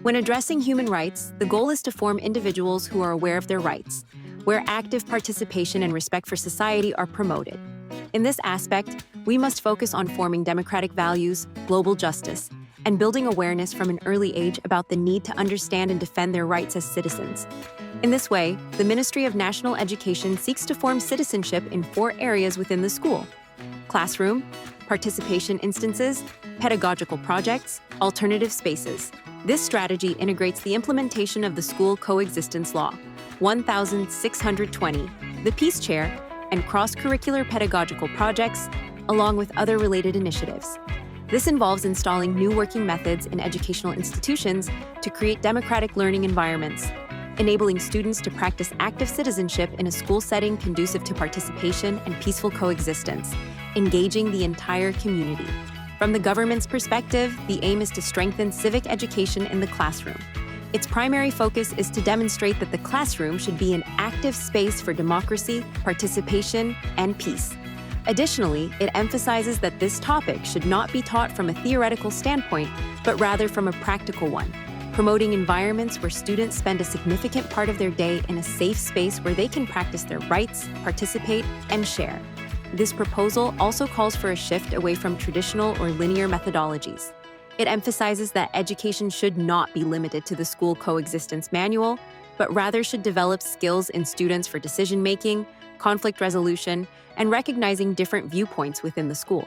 When addressing human rights, the goal is to form individuals who are aware of their rights, where active participation and respect for society are promoted. In this aspect, we must focus on forming democratic values, global justice, and building awareness from an early age about the need to understand and defend their rights as citizens. In this way, the Ministry of National Education seeks to form citizenship in 4 areas within the school: classroom, participation instances, pedagogical projects, alternative spaces. This strategy integrates the implementation of the School Coexistence Law, 1620, the Peace Chair, and cross-curricular pedagogical projects, along with other related initiatives. This involves installing new working methods in educational institutions to create democratic learning environments, enabling students to practice active citizenship in a school setting conducive to participation and peaceful coexistence, engaging the entire community. From the government's perspective, the aim is to strengthen civic education in the classroom. Its primary focus is to demonstrate that the classroom should be an active space for democracy, participation, and peace. Additionally, it emphasizes that this topic should not be taught from a theoretical standpoint, but rather from a practical one, promoting environments where students spend a significant part of their day in a safe space where they can practice their rights, participate, and share. This proposal also calls for a shift away from traditional or linear methodologies. It emphasizes that education should not be limited to the School Coexistence Manual, but rather should develop skills in students for decision-making, conflict resolution, and recognizing different viewpoints within the school.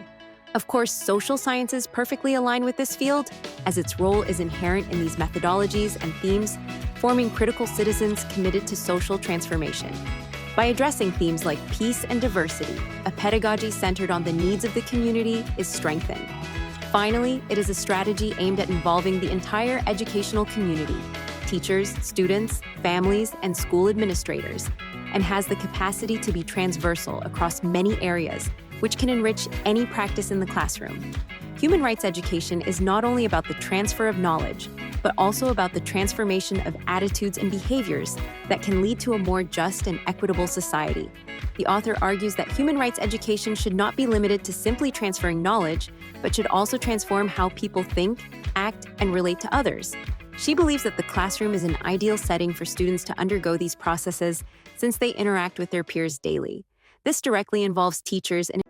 Of course, social sciences perfectly align with this field, as its role is inherent in these methodologies and themes, forming critical citizens committed to social transformation. By addressing themes like peace and diversity, a pedagogy centered on the needs of the community is strengthened. Finally, it is a strategy aimed at involving the entire educational community, teachers, students, families, and school administrators, and has the capacity to be transversal across many areas, which can enrich any practice in the classroom. Human rights education is not only about the transfer of knowledge, but also about the transformation of attitudes and behaviors that can lead to a more just and equitable society. The author argues that human rights education should not be limited to simply transferring knowledge, but should also transform how people think, act, and relate to others. She believes that the classroom is an ideal setting for students to undergo these processes since they interact with their peers daily. This directly involves teachers and